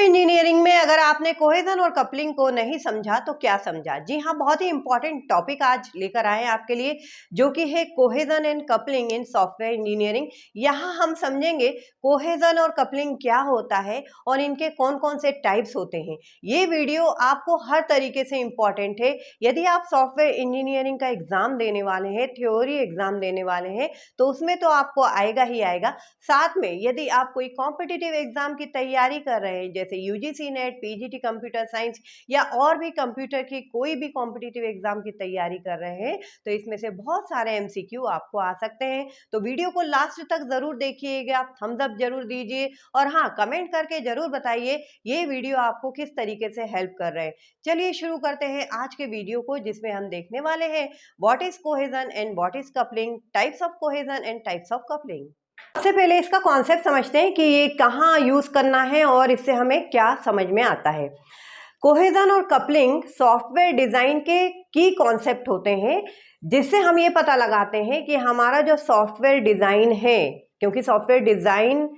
Engineering में अगर आपने कोहेजन और कपलिंग को नहीं समझा तो क्या समझा। जी हाँ, बहुत ही इंपॉर्टेंट टॉपिक आज लेकर आए हैं आपके लिए, जो कि है cohesion and coupling in software engineering. यहाँ हम समझेंगे कोहेजन और कपलिंग क्या होता है और इनके कौन कौन से टाइप्स होते हैं। ये वीडियो आपको हर तरीके से इम्पॉर्टेंट है। यदि आप सॉफ्टवेयर इंजीनियरिंग का एग्जाम देने वाले हैं, थ्योरी एग्जाम देने वाले हैं, तो उसमें तो आपको आएगा ही आएगा। साथ में यदि आप कोई कॉम्पिटिटिव एग्जाम की तैयारी कर रहे हैं, जैसे UGC net, PGT computer science या और भी कंप्यूटर की कोई भी कॉम्पिटिटिव एग्जाम की तैयारी कर रहे हैं, तो इसमें से बहुत सारे एमसीक्यू आपको आ सकते हैं। तो वीडियो को लास्ट तक जरूर देखिएगा, थम्स अप जरूर दीजिए और हाँ, कमेंट करके जरूर बताइए ये वीडियो आपको किस तरीके से हेल्प कर रहे हैं। चलिए शुरू करते हैं आज के वीडियो को, जिसमें हम देखने वाले हैं what is cohesion and what is coupling, types of cohesion and types of coupling. सबसे पहले इसका कॉन्सेप्ट समझते हैं कि ये कहाँ यूज करना है और इससे हमें क्या समझ में आता है। कोहेजन और कपलिंग सॉफ्टवेयर डिजाइन के की कॉन्सेप्ट होते हैं, जिससे हम ये पता लगाते हैं कि हमारा जो सॉफ्टवेयर डिजाइन है, क्योंकि सॉफ्टवेयर डिजाइन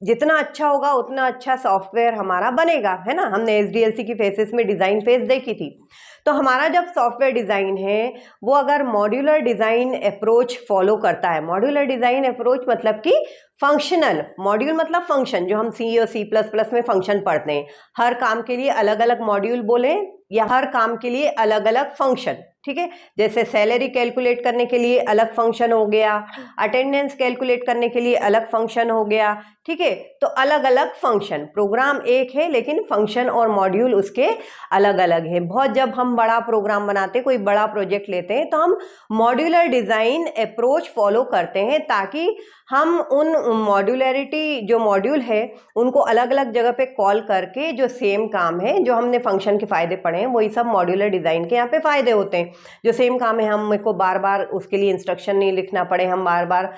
जितना अच्छा होगा उतना अच्छा सॉफ्टवेयर हमारा बनेगा, है ना। हमने एसडीएलसी की फेसेस में डिजाइन फेस देखी थी। तो हमारा जब सॉफ्टवेयर डिजाइन है वो अगर मॉड्यूलर डिजाइन अप्रोच फॉलो करता है, मॉड्यूलर डिजाइन अप्रोच मतलब कि फंक्शनल, मॉड्यूल मतलब फंक्शन, जो हम सी और सी प्लस प्लस में फंक्शन पढ़ते हैं, हर काम के लिए अलग अलग मॉड्यूल बोले या हर काम के लिए अलग अलग फंक्शन, ठीक है। जैसे सैलरी कैलकुलेट करने के लिए अलग फंक्शन हो गया, अटेंडेंस कैलकुलेट करने के लिए अलग फंक्शन हो गया, ठीक है। तो अलग अलग फंक्शन, प्रोग्राम एक है लेकिन फंक्शन और मॉड्यूल उसके अलग अलग है। बहुत जब हम बड़ा प्रोग्राम बनाते हैं, कोई बड़ा प्रोजेक्ट लेते हैं, तो हम मॉड्यूलर डिजाइन अप्रोच फॉलो करते हैं, ताकि हम उन मॉड्यूलरिटी जो मॉड्यूल है उनको अलग अलग जगह पे कॉल करके जो सेम काम है, जो हमने फंक्शन के फायदे पढ़े हैं, वही सब मॉड्यूलर डिजाइन के यहाँ पे फायदे होते हैं। जो सेम काम है, हम को बार बार उसके लिए इंस्ट्रक्शन नहीं लिखना पड़े, हम बार बार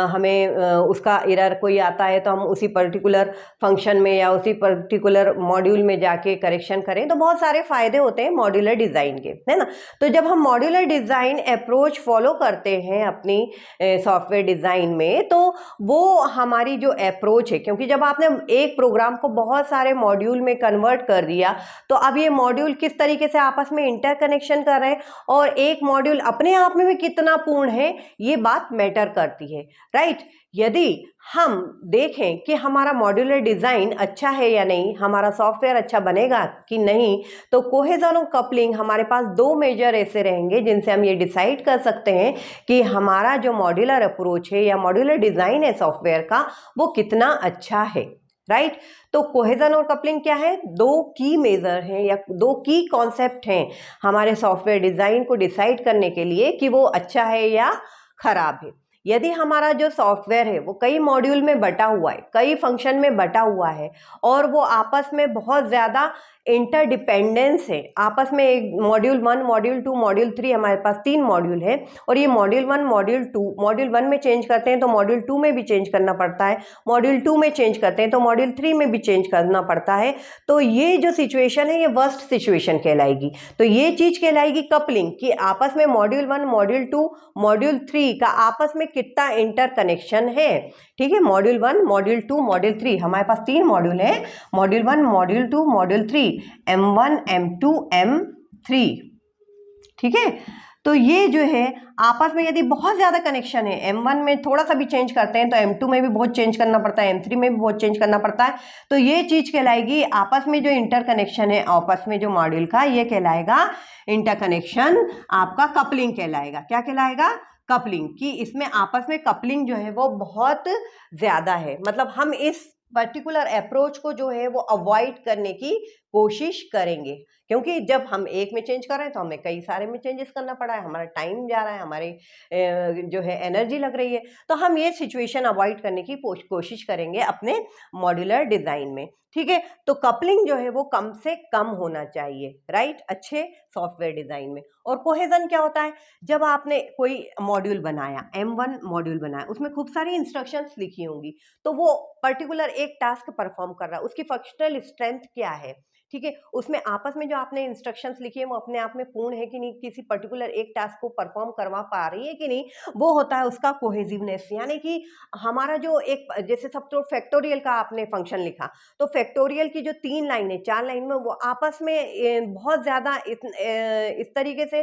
हमें उसका एरर कोई आता है तो हम उसी पर्टिकुलर फंक्शन में या उसी पर्टिकुलर मॉड्यूल में जाके करेक्शन करें। तो बहुत सारे फायदे होते हैं मॉड्यूलर डिजाइन के, है ना। तो जब हम मॉड्यूलर डिजाइन अप्रोच फॉलो करते हैं अपनी सॉफ्टवेयर डिजाइन में, तो वो हमारी जो अप्रोच है, क्योंकि जब आपने एक प्रोग्राम को बहुत सारे मॉड्यूल में कन्वर्ट कर दिया, तो अब ये मॉड्यूल किस तरीके से आपस में इंटरकनेक्शन कर रहे हैं और एक मॉड्यूल अपने आप में भी कितना पूर्ण है, ये बात मैटर करती है, राइट। यदि हम देखें कि हमारा मॉड्यूलर डिजाइन अच्छा है या नहीं, हमारा सॉफ्टवेयर अच्छा बनेगा कि नहीं, तो कोहेजन और कपलिंग हमारे पास दो मेजर ऐसे रहेंगे जिनसे हम ये डिसाइड कर सकते हैं कि हमारा जो मॉड्यूलर अप्रोच है या मॉड्यूलर डिजाइन है सॉफ्टवेयर का, वो कितना अच्छा है, राइट। तो कोहेजन और कपलिंग क्या है? दो की मेजर हैं या दो की कॉन्सेप्ट हैं हमारे सॉफ्टवेयर डिजाइन को डिसाइड करने के लिए कि वो अच्छा है या खराब है। यदि हमारा जो सॉफ्टवेयर है वो कई मॉड्यूल में बटा हुआ है, कई फंक्शन में बटा हुआ है और वो आपस में बहुत ज़्यादा इंटरडिपेंडेंस है, आपस में एक मॉड्यूल 1, मॉड्यूल 2, मॉड्यूल 3, हमारे पास 3 मॉड्यूल है और ये मॉड्यूल 1, मॉड्यूल 2, मॉड्यूल 1 में चेंज करते हैं तो मॉड्यूल 2 में भी चेंज करना पड़ता है, मॉड्यूल 2 में चेंज करते हैं तो मॉड्यूल 3 में भी चेंज करना पड़ता है। तो ये जो सिचुएशन है ये वर्स्ट सिचुएशन कहलाएगी। तो ये चीज़ कहलाएगी कपलिंग, कि आपस में मॉड्यूल 1, मॉड्यूल 2, मॉड्यूल 3 का आपस में कितना इंटरकनेक्शन है, ठीक है। मॉड्यूल 1, मॉड्यूल 2, मॉड्यूल 3, हमारे पास 3 मॉड्यूल है, module 1, module 2, module 3, M1, M2, M3, ठीक है। तो ये जो है आपस में यदि बहुत ज़्यादा कनेक्शन है, M1 में थोड़ा सा भी चेंज करते हैं तो M2 में भी बहुत चेंज करना पड़ता है, M3 में भी बहुत चेंज करना पड़ता है। तो ये चीज़ कहलाएगी आपस में जो इंटरकनेक्शन है आपस में जो मॉड्यूल का, ये कहलाएगा इंटरकनेक्शन, आपका कपलिंग कहलाएगा। क्या कहलाएगा? कपलिंग। कि इसमें आपस में कपलिंग जो है वो बहुत ज़्यादा है, मतलब हम इस पर्टिकुलर अप्रोच को जो है वो अवॉइड करने की कोशिश करेंगे, क्योंकि जब हम एक में चेंज कर रहे हैं तो हमें कई सारे में चेंजेस करना पड़ा है, हमारा टाइम जा रहा है, हमारे जो है एनर्जी लग रही है। तो हम ये सिचुएशन अवॉइड करने की कोशिश करेंगे अपने मॉड्यूलर डिजाइन में, ठीक है। तो कपलिंग जो है वो कम से कम होना चाहिए, राइट, अच्छे सॉफ्टवेयर डिजाइन में। और कोहेजन क्या होता है? जब आपने कोई मॉड्यूल बनाया, M1 मॉड्यूल बनाया, उसमें खूब सारी इंस्ट्रक्शंस लिखी होंगी, तो वो पर्टिकुलर एक टास्क परफॉर्म कर रहा है, उसकी फंक्शनल स्ट्रेंथ क्या है, ठीक है, उसमें आपस में जो आपने इंस्ट्रक्शंस लिखी है वो अपने आप में पूर्ण है कि नहीं, किसी पर्टिकुलर एक टास्क को परफॉर्म करवा पा रही है कि नहीं, वो होता है उसका कोहेसिवनेस। यानी कि हमारा जो एक, जैसे सब तो फैक्टोरियल का आपने फंक्शन लिखा, तो फैक्टोरियल की जो 3 लाइनें 4 लाइन में वो आपस में बहुत ज़्यादा इस तरीके से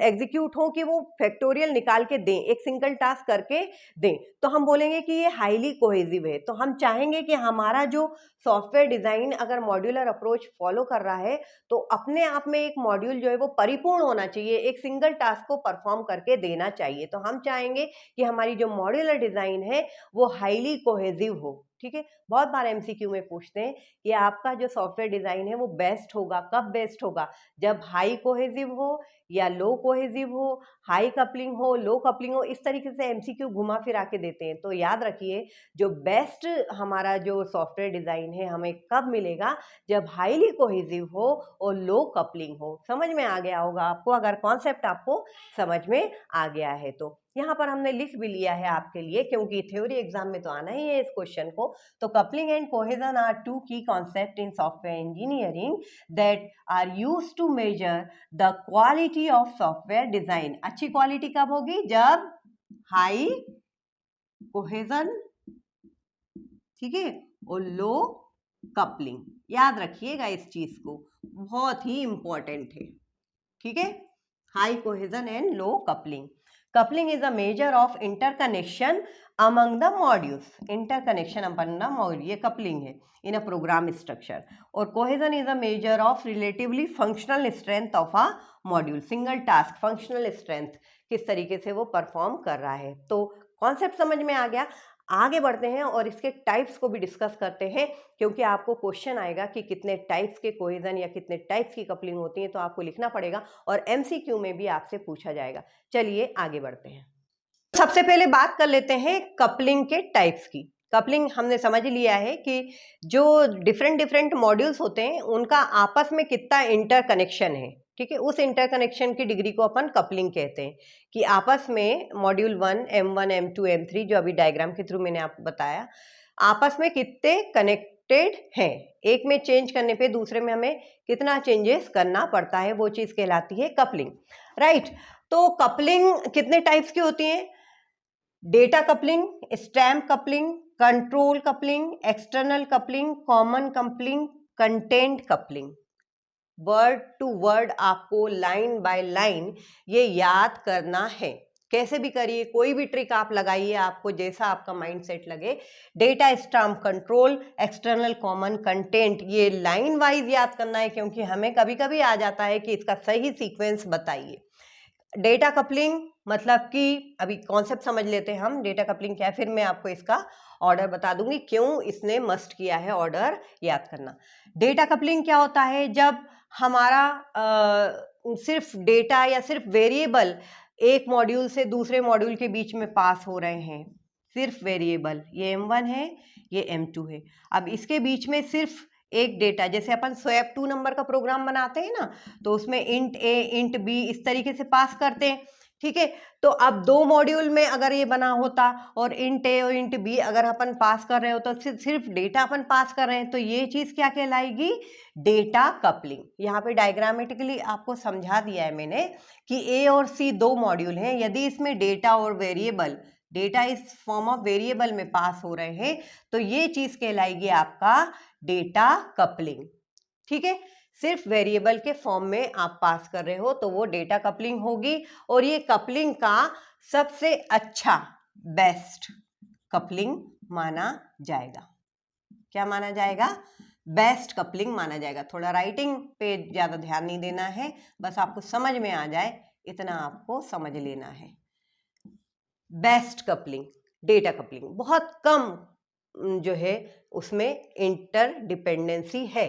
एग्जीक्यूट हो कि वो फैक्टोरियल निकाल के दें, एक सिंगल टास्क करके दें, तो हम बोलेंगे कि ये हाईली कोहेसिव है। तो हम चाहेंगे कि हमारा जो सॉफ्टवेयर डिजाइन अगर मॉड्यूलर अप्रोच फॉलो कर रहा है तो अपने आप में एक मॉड्यूल जो है वो परिपूर्ण होना चाहिए, एक सिंगल टास्क को परफॉर्म करके देना चाहिए। तो हम चाहेंगे कि हमारी जो मॉड्यूलर डिजाइन है वो हाईली कोहेसिव हो। ठीक है, बहुत बार एमसीक्यू में पूछते हैं कि आपका जो सॉफ्टवेयर डिजाइन है वो बेस्ट होगा, कब बेस्ट होगा, जब हाई कोहेसिव हो या लो कोहेसिव हो, हाई कपलिंग हो, लो कपलिंग हो, इस तरीके से एमसीक्यू घुमा फिरा के देते हैं। तो याद रखिए, जो बेस्ट हमारा जो सॉफ्टवेयर डिजाइन है हमें कब मिलेगा, जब हाईली कोहेसिव हो और लो कपलिंग हो। समझ में आ गया होगा आपको, अगर कॉन्सेप्ट आपको समझ में आ गया है तो। यहाँ पर हमने लिख भी लिया है आपके लिए, क्योंकि थ्योरी एग्जाम में तो आना ही है इस क्वेश्चन को। तो coupling and cohesion are two key concept in software engineering that are used to measure the quality of software design. अच्छी क्वालिटी कब होगी, जब हाई कोहेजन, ठीक है, और लो कपलिंग। याद रखिएगा इस चीज को, बहुत ही इंपॉर्टेंट है। ठीक है, high cohesion and low coupling. Coupling is a measure of interconnection among the modules. Interconnection among the module, ये कपलिंग है इन अ प्रोग्राम स्ट्रक्चर। और cohesion is a measure of relatively functional strength of a module. Single task functional strength किस तरीके से वो perform कर रहा है। तो कॉन्सेप्ट समझ में आ गया। आगे बढ़ते हैं और इसके टाइप्स को भी डिस्कस करते हैं, क्योंकि आपको क्वेश्चन आएगा कि कितने टाइप्स के कोहेजन या कितने टाइप्स की कपलिंग होती है, तो आपको लिखना पड़ेगा और एमसीक्यू में भी आपसे पूछा जाएगा। चलिए आगे बढ़ते हैं। सबसे पहले बात कर लेते हैं कपलिंग के टाइप्स की। कपलिंग हमने समझ लिया है कि जो डिफरेंट मॉड्यूल्स होते हैं उनका आपस में कितना इंटरकनेक्शन है। ठीक है, उस इंटरकनेक्शन की डिग्री को अपन कपलिंग कहते हैं, कि आपस में मॉड्यूल 1, M1, M2, M3 जो अभी डायग्राम के थ्रू मैंने आपको बताया, आपस में कितने कनेक्टेड हैं। एक में चेंज करने पे दूसरे में हमें कितना चेंजेस करना पड़ता है, वो चीज कहलाती है कपलिंग। राइट, तो कपलिंग कितने टाइप्स की होती है? Data coupling, stamp coupling, control coupling, external coupling, common coupling, content coupling. Word to word आपको लाइन बाय लाइन ये याद करना है। कैसे भी करिए, कोई भी ट्रिक आप लगाइए, आपको जैसा आपका माइंड सेट लगे। Data stamp, control, external, common, content, ये लाइन वाइज याद करना है, क्योंकि हमें कभी कभी आ जाता है कि इसका सही सीक्वेंस बताइए। डेटा कपलिंग मतलब कि अभी कॉन्सेप्ट समझ लेते हैं हम, डेटा कपलिंग क्या है, फिर मैं आपको इसका ऑर्डर बता दूंगी क्यों इसने मस्ट किया है ऑर्डर याद करना। डेटा कपलिंग क्या होता है? जब हमारा सिर्फ डेटा या सिर्फ वेरिएबल एक मॉड्यूल से दूसरे मॉड्यूल के बीच में पास हो रहे हैं, सिर्फ वेरिएबल, ये M1 है, ये M2 है। अब इसके बीच में सिर्फ एक डेटा, जैसे अपन स्वैप 2 नंबर का प्रोग्राम बनाते हैं ना, तो उसमें इंट A इंट B इस तरीके से पास करते हैं। ठीक है, तो अब 2 मॉड्यूल में अगर ये बना होता और इंट A और इंट B अगर अपन पास कर रहे हो तो सिर्फ डेटा अपन पास कर रहे हैं, तो ये चीज क्या कहलाएगी? Data coupling. यहाँ पे डायग्रामेटिकली आपको समझा दिया है मैंने कि A और C 2 मॉड्यूल हैं, यदि इसमें डेटा और वेरिएबल, डेटा इस फॉर्म ऑफ वेरिएबल में पास हो रहे हैं, तो ये चीज कहलाएगी आपका डेटा कपलिंग। ठीक है, सिर्फ वेरिएबल के फॉर्म में आप पास कर रहे हो तो वो डेटा कपलिंग होगी। और ये कपलिंग का सबसे अच्छा, बेस्ट कपलिंग माना जाएगा। क्या माना जाएगा? बेस्ट कपलिंग माना जाएगा। थोड़ा राइटिंग पे ज्यादा ध्यान नहीं देना है, बस आपको समझ में आ जाए इतना आपको समझ लेना है। बेस्ट कपलिंग, डेटा कपलिंग, बहुत कम जो है उसमें इंटरडिपेंडेंसी है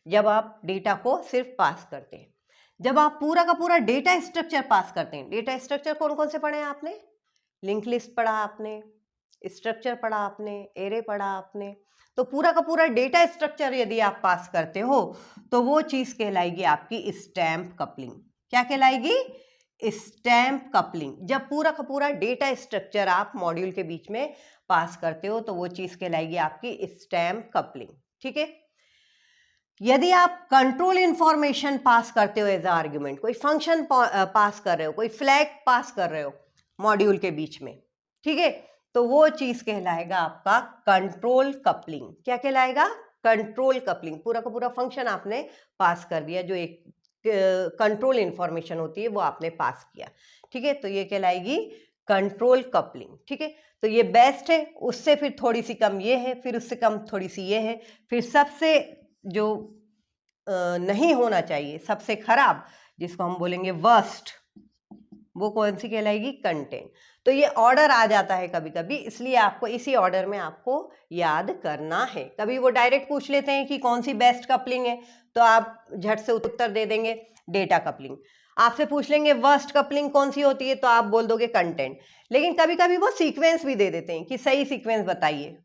जब आप डेटा को सिर्फ पास करते हैं। जब आप पूरा का पूरा डेटा स्ट्रक्चर पास करते हैं, डेटा स्ट्रक्चर कौन कौन से पढ़े हैं आपने? लिंक लिस्ट पढ़ा आपने, स्ट्रक्चर पढ़ा आपने, एरे पढ़ा आपने। तो पूरा का पूरा डेटा स्ट्रक्चर यदि आप पास करते हो तो वो चीज कहलाएगी आपकी स्टैम्प कपलिंग। क्या कहलाएगी? Stamp coupling. जब पूरा का पूरा डेटा स्ट्रक्चर आप मॉड्यूल के बीच में पास करते हो तो वो चीज कहलाएगी आपकी स्टैम्प कपलिंग। ठीक है, यदि आप कंट्रोल इंफॉर्मेशन पास करते हो एज आर्ग्यूमेंट, कोई फंक्शन पास कर रहे हो, कोई फ्लैग पास कर रहे हो मॉड्यूल के बीच में, ठीक है, तो वो चीज कहलाएगा आपका कंट्रोल कपलिंग। क्या कहलाएगा? Control coupling. पूरा का पूरा फंक्शन आपने पास कर दिया, जो एक कंट्रोल इंफॉर्मेशन होती है वो आपने पास किया, ठीक है, तो ये कहलाएगी कंट्रोल कपलिंग, ठीक है। तो ये बेस्ट है, उससे फिर थोड़ी सी कम ये है, फिर उससे कम थोड़ी सी ये है, फिर सबसे जो नहीं होना चाहिए, सबसे खराब, जिसको हम बोलेंगे वर्स्ट, वो कौन सी कहलाएगी? कंटेंट। तो ये ऑर्डर आ जाता है कभी कभी, इसलिए आपको इसी ऑर्डर में आपको याद करना है। कभी वो डायरेक्ट पूछ लेते हैं कि कौन सी बेस्ट कपलिंग है, तो आप झट से उत्तर दे देंगे डेटा कपलिंग। आपसे पूछ लेंगे वर्स्ट कपलिंग कौन सी होती है, तो आप बोल दोगे कंटेंट। लेकिन कभी कभी वो सीक्वेंस भी दे देते हैं कि सही सीक्वेंस बताइए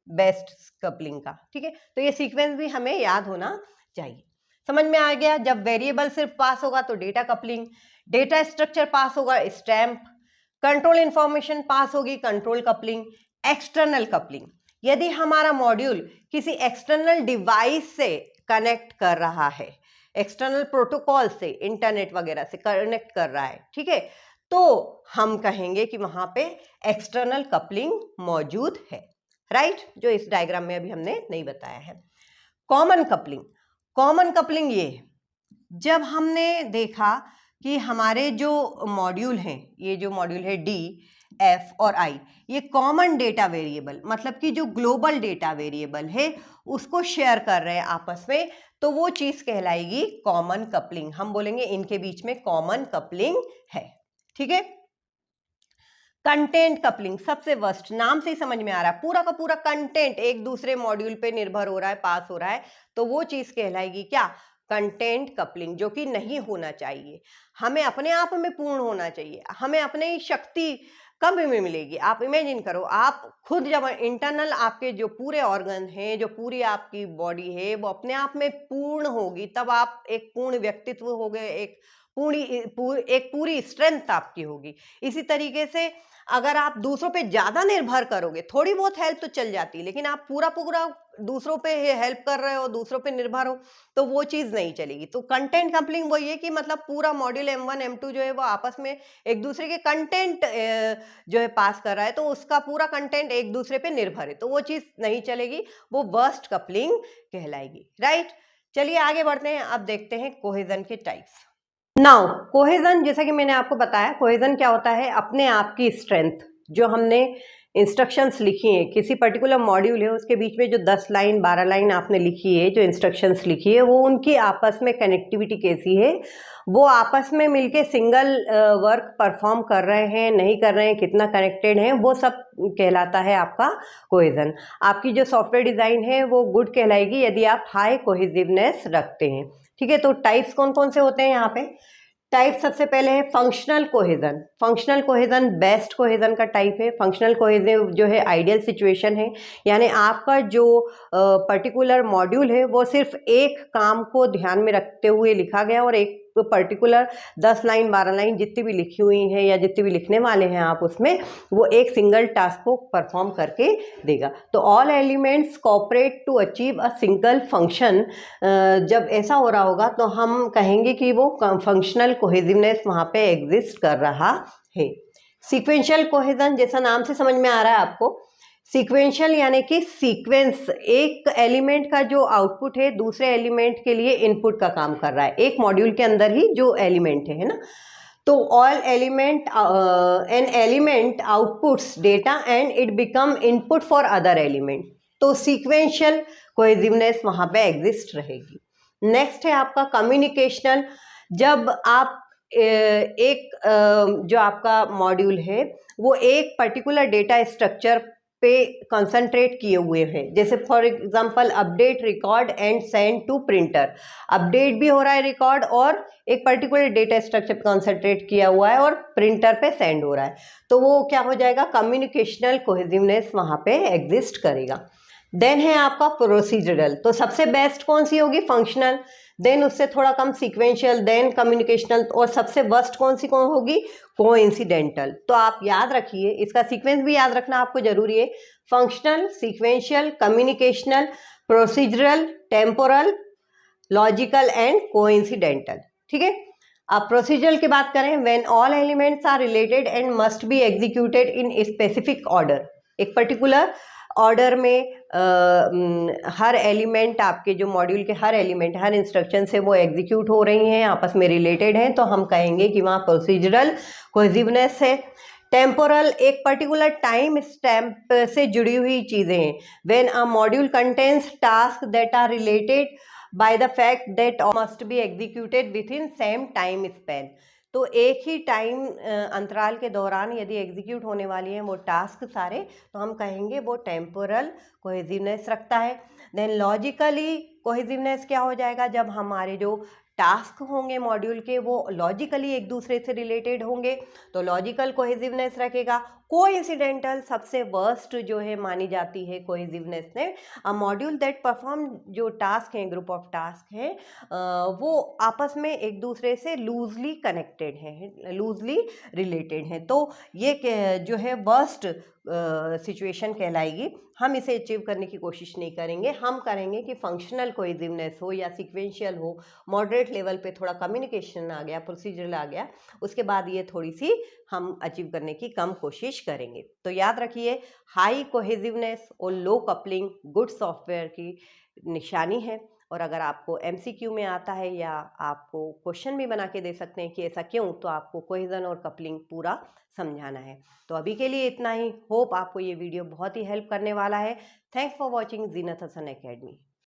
बेस्ट कपलिंग का, ठीक है। तो ये सीक्वेंस भी हमें याद होना चाहिए। समझ में आ गया? जब वेरिएबल सिर्फ पास होगा तो डेटा कपलिंग, डेटा स्ट्रक्चर पास होगा स्टैम्प, कंट्रोल इंफॉर्मेशन पास होगी कंट्रोल कपलिंग, एक्सटर्नल कपलिंग। यदि हमारा मॉड्यूल किसी एक्सटर्नल डिवाइस से कनेक्ट कर रहा है, एक्सटर्नल प्रोटोकॉल से, इंटरनेट वगैरह से कनेक्ट कर रहा है, ठीक है, तो हम कहेंगे कि वहां पे एक्सटर्नल कपलिंग मौजूद है, राइट, जो इस डायग्राम में अभी हमने नहीं बताया है। कॉमन कपलिंग, कॉमन कपलिंग ये है, जब हमने देखा कि हमारे जो मॉड्यूल हैं, ये जो मॉड्यूल है डी, एफ और आई, ये कॉमन डेटा वेरिएबल, मतलब कि जो ग्लोबल डेटा वेरिएबल है उसको शेयर कर रहे हैं आपस में, तो वो चीज कहलाएगी कॉमन कपलिंग। हम बोलेंगे इनके बीच में कॉमन कपलिंग है, ठीक है। कंटेंट कपलिंग सबसे वर्स्ट, नाम से ही समझ में आ रहा है, पूरा का पूरा कंटेंट एक दूसरे मॉड्यूल पे निर्भर हो रहा है, पास हो रहा है, तो वो चीज कहलाएगी क्या? कंटेंट कपलिंग, जो कि नहीं होना चाहिए। हमें अपने आप में पूर्ण होना चाहिए, हमें अपनी शक्ति कब में मिलेगी? आप इमेजिन करो, आप खुद जब इंटरनल आपके जो पूरे ऑर्गन हैं, जो पूरी आपकी बॉडी है, वो अपने आप में पूर्ण होगी, तब आप एक पूर्ण व्यक्तित्व हो गए, एक पूरी स्ट्रेंथ आपकी होगी। इसी तरीके से अगर आप दूसरों पे ज्यादा निर्भर करोगे, थोड़ी बहुत हेल्प तो चल जाती है, लेकिन आप पूरा पूरा दूसरों पे हेल्प कर रहे हो, दूसरों पे निर्भर हो, तो वो चीज नहीं चलेगी। तो कंटेंट कपलिंग वही है कि मतलब पूरा मॉड्यूल M1 M2 जो है वो आपस में एक दूसरे के कंटेंट जो है पास कर रहा है, तो उसका पूरा कंटेंट एक दूसरे पे निर्भर है, तो वो चीज नहीं चलेगी, वो वर्स्ट कपलिंग कहलाएगी, राइट। चलिए आगे बढ़ते हैं, अब देखते हैं कोहेजन के टाइप्स। नाउ कोहेजन, जैसा कि मैंने आपको बताया, कोहेजन क्या होता है? अपने आप की स्ट्रेंथ, जो हमने इंस्ट्रक्शंस लिखी हैं, किसी पर्टिकुलर मॉड्यूल है उसके बीच में जो 10 लाइन 12 लाइन आपने लिखी है, जो इंस्ट्रक्शंस लिखी है, वो उनकी आपस में कनेक्टिविटी कैसी है, वो आपस में मिलके सिंगल वर्क परफॉर्म कर रहे हैं, नहीं कर रहे हैं, कितना कनेक्टेड है, वो सब कहलाता है आपका कोहेजन। आपकी जो सॉफ्टवेयर डिजाइन है वो गुड कहलाएगी यदि आप हाई कोहेसिवनेस रखते हैं, ठीक है। तो टाइप्स कौन कौन से होते हैं यहाँ पे? टाइप सबसे पहले है functional cohesion. Functional cohesion best cohesion का टाइप है। फंक्शनल कोहेजन जो है आइडियल सिचुएशन है, यानी आपका जो पर्टिकुलर मॉड्यूल है वो सिर्फ एक काम को ध्यान में रखते हुए लिखा गया, और एक पर्टिकुलर 10 लाइन 12 लाइन जितनी भी लिखी हुई हैं या जितने भी लिखने वाले हैं आप उसमें, वो एक सिंगल टास्क को परफॉर्म करके देगा। तो all elements cooperate to achieve a single function, जब ऐसा हो रहा होगा तो हम कहेंगे कि वो फंक्शनल कोहेसिवनेस वहाँ पे एग्जिस्ट कर रहा है। सीक्वेंशियल कोहेजन, जैसा नाम से समझ में आ रहा है आपको, सीक्वेंशियल यानी कि सीक्वेंस, एक एलिमेंट का जो आउटपुट है दूसरे एलिमेंट के लिए इनपुट का काम कर रहा है, एक मॉड्यूल के अंदर ही जो एलिमेंट है ना। तो all element an element outputs data and it become input for other element, तो सीक्वेंशियल कोहेसिवनेस वहां पे एग्जिस्ट रहेगी। नेक्स्ट है आपका कम्युनिकेशनल। जब आप जो आपका मॉड्यूल है वो एक पर्टिकुलर डेटा स्ट्रक्चर पे कंसंट्रेट किए हुए हैं, जैसे for example update, record and send to printer, update भी हो रहा है रिकॉर्ड, और एक पर्टिकुलर डेटा स्ट्रक्चर पे कंसंट्रेट किया हुआ है और प्रिंटर पे सेंड हो रहा है, तो वो क्या हो जाएगा? कम्युनिकेशनल कोहेसिवनेस वहां पे एग्जिस्ट करेगा। देन है आपका प्रोसीजरल, तो सबसे बेस्ट कौन सी होगी? फंक्शनल, देन उससे थोड़ा कम सीक्वेंशियल, देन कम्युनिकेशनल, और सबसे वर्स्ट कौन सी कौन होगी? कोइंसिडेंटल। तो आप याद रखिए, इसका सीक्वेंस भी याद रखना आपको जरूरी है। Functional, sequential, communicational, procedural, temporal, logical and coincidental. ठीक है, अब प्रोसीजर की बात करें, when all elements are related and must be executed in specific order, एक पर्टिकुलर ऑर्डर में हर एलिमेंट, आपके जो मॉड्यूल के हर एलिमेंट, हर इंस्ट्रक्शन से वो एग्जीक्यूट हो रही हैं, आपस में रिलेटेड हैं, तो हम कहेंगे कि वहाँ प्रोसीजरल कोहेसिवनेस है। टेम्पोरल, एक पर्टिकुलर टाइम स्टैम्प से जुड़ी हुई चीज़ें हैं। When a module contains task that are related by the fact that must be executed within same time span, तो एक ही टाइम अंतराल के दौरान यदि एग्जीक्यूट होने वाली हैं वो टास्क सारे, तो हम कहेंगे वो टेम्पोरल कोहेसिवनेस रखता है। देन लॉजिकली कोहेसिवनेस क्या हो जाएगा, जब हमारे जो टास्क होंगे मॉड्यूल के वो लॉजिकली एक दूसरे से रिलेटेड होंगे, तो लॉजिकल कोहेसिवनेस रखेगा। कोइंसिडेंटल सबसे वर्स्ट जो है मानी जाती है कोहेसिवनेस ने, अ मॉड्यूल दैट परफॉर्म, जो टास्क हैं, ग्रुप ऑफ टास्क हैं, वो आपस में एक दूसरे से लूजली कनेक्टेड हैं, लूजली रिलेटेड हैं, तो ये जो है वर्स्ट सिचुएशन कहलाएगी। हम इसे अचीव करने की कोशिश नहीं करेंगे, हम करेंगे कि फंक्शनल कोहेसिवनेस हो या सीक्वेंशियल हो, मॉडरेट लेवल पे थोड़ा कम्युनिकेशन आ गया, प्रोसीजर आ गया, उसके बाद ये थोड़ी सी हम अचीव करने की कम कोशिश करेंगे। तो याद रखिए, हाई कोहेसिवनेस और लो कपलिंग गुड सॉफ्टवेयर की निशानी है। और अगर आपको एमसीक्यू में आता है या आपको क्वेश्चन भी बना के दे सकते हैं कि ऐसा क्यों, तो आपको कोहेजन और कपलिंग पूरा समझाना है। तो अभी के लिए इतना ही। होप आपको ये वीडियो बहुत ही हेल्प करने वाला है। Thanks for watching Zeenat Hasan academy.